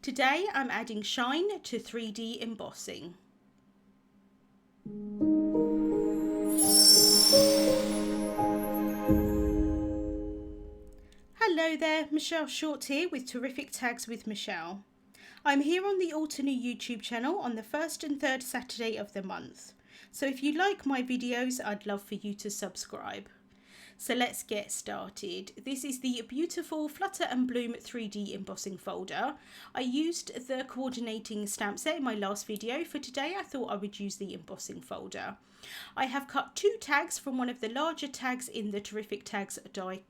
Today I'm adding shine to 3D embossing. Hello there, Michelle Short here with Terrific Tags with Michelle. I'm here on the Altenew YouTube channel on the first and third Saturday of the month. So if you like my videos, I'd love for you to subscribe. So let's get started. This is the beautiful Flutter and Bloom 3D embossing folder. I used the coordinating stamp set in my last video. For today I thought I would use the embossing folder. I have cut 2 tags from one of the larger tags in the Terrific Tags die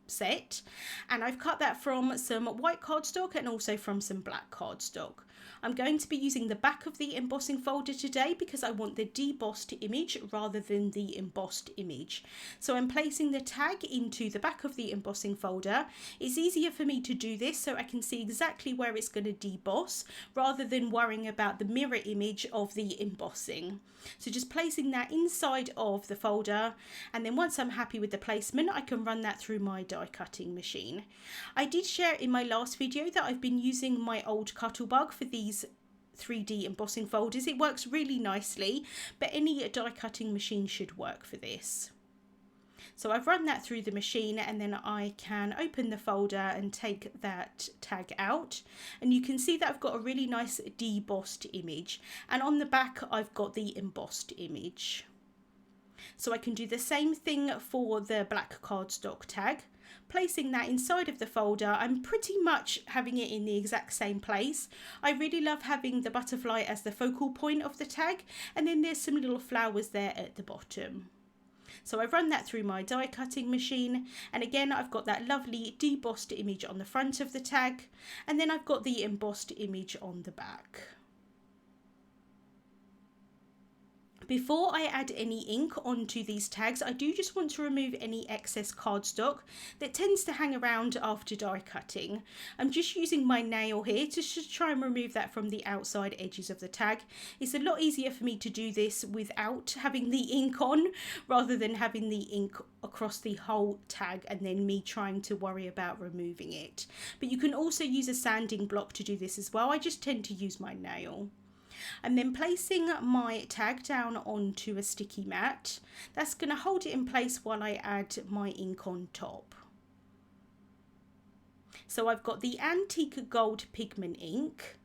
set, and I've cut that from some white cardstock and also from some black cardstock. I'm going to be using the back of the embossing folder today because I want the debossed image rather than the embossed image. So I'm placing the tag into the back of the embossing folder. It's easier for me to do this so I can see exactly where it's going to deboss rather than worrying about the mirror image of the embossing. So just placing that inside of the folder, and then once I'm happy with the placement I can run that through my die cutting machine. I did share in my last video that I've been using my old Cuttlebug for these 3D embossing folders. It works really nicely, but any die cutting machine should work for this. So I've run that through the machine, and then I can open the folder and take that tag out, and you can see that I've got a really nice debossed image, and on the back I've got the embossed image. So I can do the same thing for the black cardstock tag. Placing that inside of the folder, I'm pretty much having it in the exact same place. I really love having the butterfly as the focal point of the tag, and then there's some little flowers there at the bottom. So I've run that through my die cutting machine, and again I've got that lovely debossed image on the front of the tag, and then I've got the embossed image on the back. Before I add any ink onto these tags, I do just want to remove any excess cardstock that tends to hang around after die cutting. I'm just using my nail here to just try and remove that from the outside edges of the tag. It's a lot easier for me to do this without having the ink on, rather than having the ink across the whole tag and then me trying to worry about removing it. But you can also use a sanding block to do this as well. I just tend to use my nail. I'm then placing my tag down onto a sticky mat. That's going to hold it in place while I add my ink on top. So I've got the antique gold pigment ink,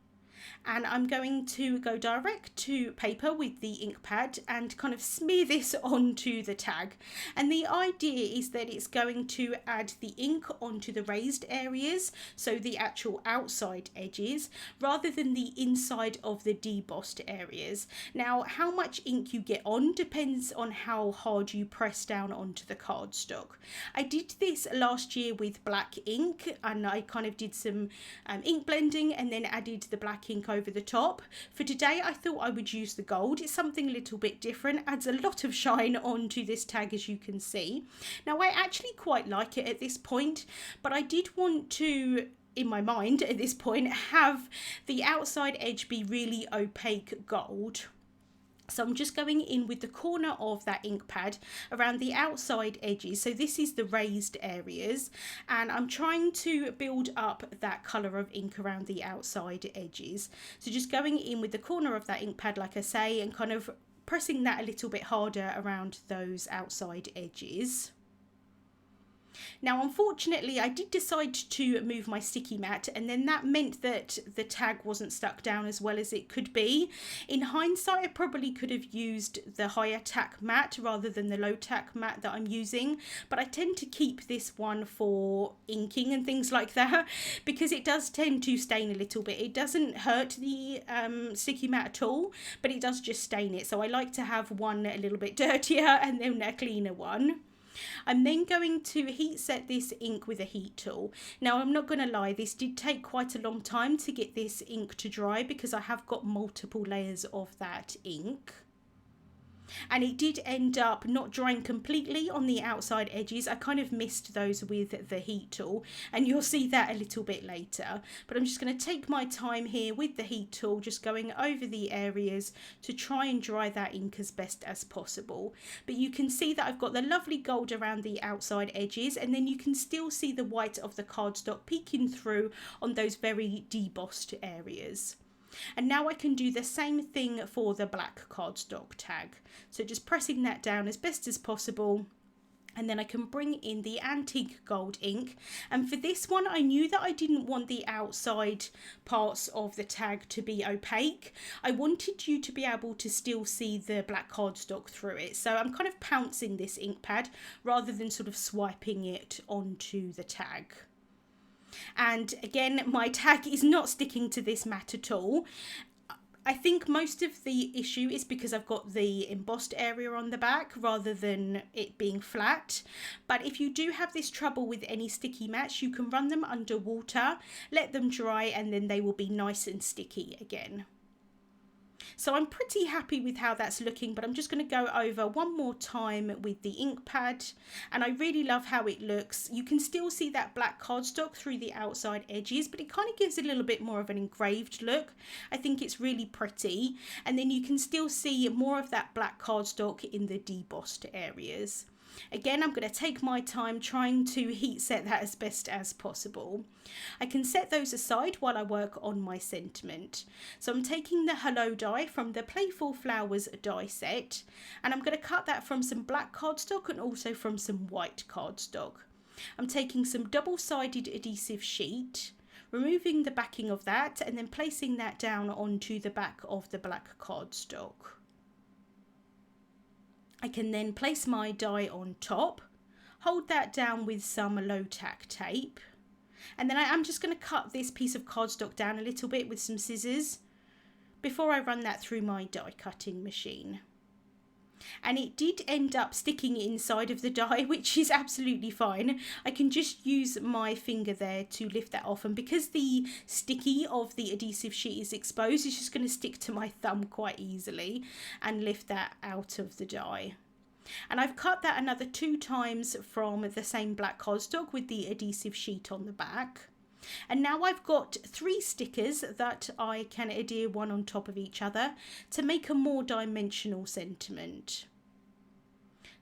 and I'm going to go direct to paper with the ink pad and kind of smear this onto the tag. And the idea is that it's going to add the ink onto the raised areas, so the actual outside edges, rather than the inside of the debossed areas. Now, how much ink you get on depends on how hard you press down onto the cardstock. I did this last year with black ink, and I kind of did some ink blending and then added the black ink over the top. For today I thought I would use the gold. It's something a little bit different, adds a lot of shine onto this tag, as you can see. Now I actually quite like it at this point, but I did want to, in my mind at this point, have the outside edge be really opaque gold. So I'm just going in with the corner of that ink pad around the outside edges. So this is the raised areas, and I'm trying to build up that colour of ink around the outside edges. So just going in with the corner of that ink pad, like I say, and kind of pressing that a little bit harder around those outside edges. Now, unfortunately, I did decide to move my sticky mat, and then that meant that the tag wasn't stuck down as well as it could be. In hindsight, I probably could have used the higher tack mat rather than the low tack mat that I'm using, but I tend to keep this one for inking and things like that because it does tend to stain a little bit. It doesn't hurt the sticky mat at all, but it does just stain it. So I like to have one a little bit dirtier and then a cleaner one. I'm then going to heat set this ink with a heat tool. Now, I'm not going to lie, this did take quite a long time to get this ink to dry because I have got multiple layers of that ink. And it did end up not drying completely on the outside edges. I kind of missed those with the heat tool, and you'll see that a little bit later. But I'm just going to take my time here with the heat tool, just going over the areas to try and dry that ink as best as possible. But you can see that I've got the lovely gold around the outside edges, and then you can still see the white of the cardstock peeking through on those very debossed areas. And now I can do the same thing for the black cardstock tag. So just pressing that down as best as possible. And then I can bring in the antique gold ink. And for this one, I knew that I didn't want the outside parts of the tag to be opaque. I wanted you to be able to still see the black cardstock through it. So I'm kind of pouncing this ink pad rather than sort of swiping it onto the tag. And again, my tag is not sticking to this mat at all. I think most of the issue is because I've got the embossed area on the back rather than it being flat. But if you do have this trouble with any sticky mats, you can run them under water, let them dry, and then they will be nice and sticky again. So I'm pretty happy with how that's looking, but I'm just going to go over one more time with the ink pad, and I really love how it looks. You can still see that black cardstock through the outside edges, but it kind of gives a little bit more of an engraved look. I think it's really pretty, and then you can still see more of that black cardstock in the debossed areas. Again, I'm going to take my time trying to heat set that as best as possible. I can set those aside while I work on my sentiment. So I'm taking the Hello die from the Playful Flowers die set, and I'm going to cut that from some black cardstock and also from some white cardstock. I'm taking some double-sided adhesive sheet, removing the backing of that, and then placing that down onto the back of the black cardstock. I can then place my die on top, hold that down with some low tack tape, and then I am just going to cut this piece of cardstock down a little bit with some scissors before I run that through my die cutting machine. And it did end up sticking inside of the die, which is absolutely fine. I can just use my finger there to lift that off, and because the sticky of the adhesive sheet is exposed, it's just going to stick to my thumb quite easily and lift that out of the die. And I've cut that another 2 times from the same black cardstock with the adhesive sheet on the back. And now I've got 3 stickers that I can adhere one on top of each other to make a more dimensional sentiment.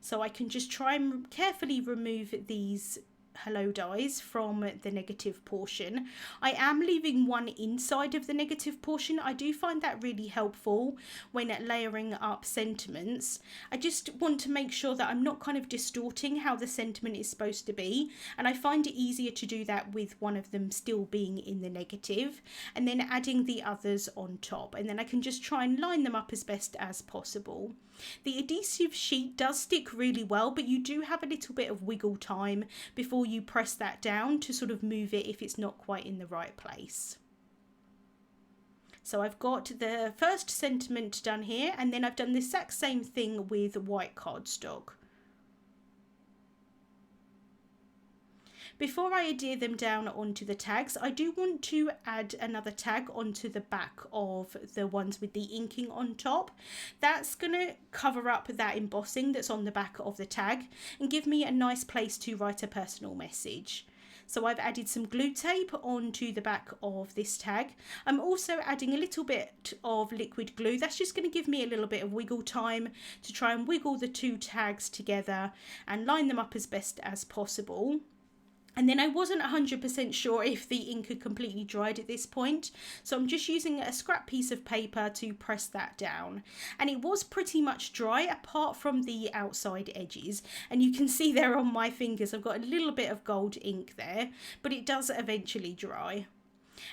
So I can just try and carefully remove these Hello dies from the negative portion. I am leaving one inside of the negative portion. I do find that really helpful when layering up sentiments. I just want to make sure that I'm not kind of distorting how the sentiment is supposed to be, and I find it easier to do that with one of them still being in the negative and then adding the others on top, and then I can just try and line them up as best as possible. The adhesive sheet does stick really well, but you do have a little bit of wiggle time before you press that down to sort of move it if it's not quite in the right place. So I've got the first sentiment done here, and then I've done the exact same thing with white cardstock. Before I adhere them down onto the tags, I do want to add another tag onto the back of the ones with the inking on top. That's going to cover up that embossing that's on the back of the tag and give me a nice place to write a personal message. So I've added some glue tape onto the back of this tag. I'm also adding a little bit of liquid glue. That's just going to give me a little bit of wiggle time to try and wiggle the 2 tags together and line them up as best as possible. And then I wasn't 100% sure if the ink had completely dried at this point, so I'm just using a scrap piece of paper to press that down. And it was pretty much dry apart from the outside edges, and you can see there on my fingers I've got a little bit of gold ink there, but it does eventually dry.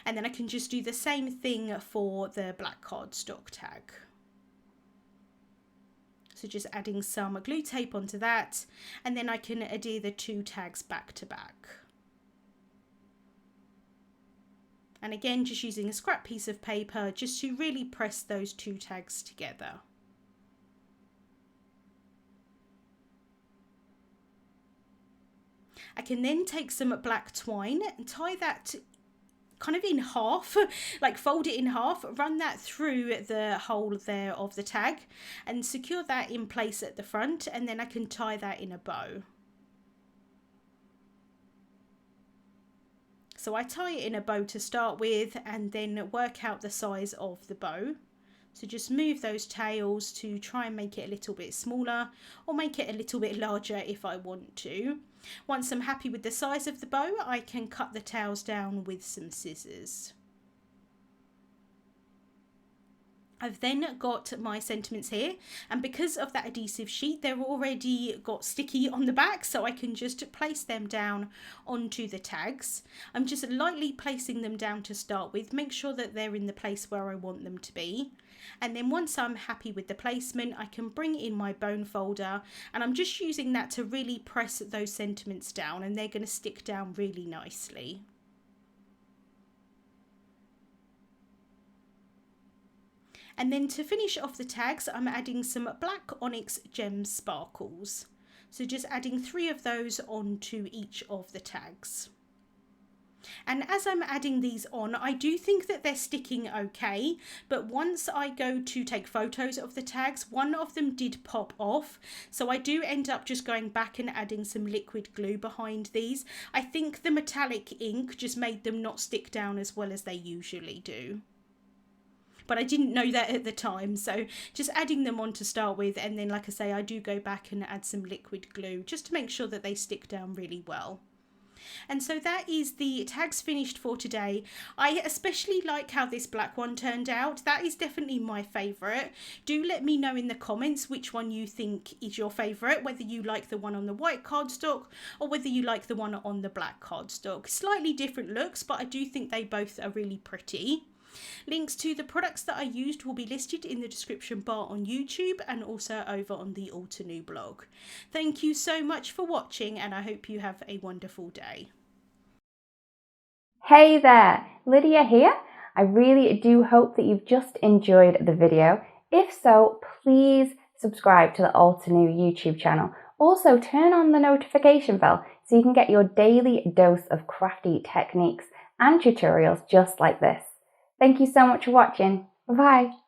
And then I can just do the same thing for the black cardstock tag. So just adding some glue tape onto that, and then I can adhere the 2 tags back to back. And again, just using a scrap piece of paper just to really press those 2 tags together. I can then take some black twine and tie that kind of in half, like fold it in half, run that through the hole there of the tag and secure that in place at the front, and then I can tie that in a bow. So I tie it in a bow to start with and then work out the size of the bow. So just move those tails to try and make it a little bit smaller, or make it a little bit larger if I want to. Once I'm happy with the size of the bow, I can cut the tails down with some scissors. I've then got my sentiments here, and because of that adhesive sheet, they're already got sticky on the back, so I can just place them down onto the tags. I'm just lightly placing them down to start with, make sure that they're in the place where I want them to be. And then once I'm happy with the placement, I can bring in my bone folder, and I'm just using that to really press those sentiments down, and they're going to stick down really nicely. And then to finish off the tags, I'm adding some black onyx gem sparkles. So just adding 3 of those onto each of the tags. And as I'm adding these on, I do think that they're sticking okay, but once I go to take photos of the tags, one of them did pop off. So I do end up just going back and adding some liquid glue behind these. I think the metallic ink just made them not stick down as well as they usually do. But I didn't know that at the time, so just adding them on to start with, and then like I say, I do go back and add some liquid glue just to make sure that they stick down really well. And so that is the tags finished for today. I especially like how this black one turned out. That is definitely my favourite. Do let me know in the comments which one you think is your favourite, whether you like the one on the white cardstock or whether you like the one on the black cardstock. Slightly different looks, but I do think they both are really pretty. Links to the products that I used will be listed in the description bar on YouTube and also over on the Altenew blog. Thank you so much for watching, and I hope you have a wonderful day. Hey there, Lydia here. I really do hope that you've just enjoyed the video. If so, please subscribe to the Altenew YouTube channel. Also, turn on the notification bell so you can get your daily dose of crafty techniques and tutorials just like this. Thank you so much for watching. Bye-bye.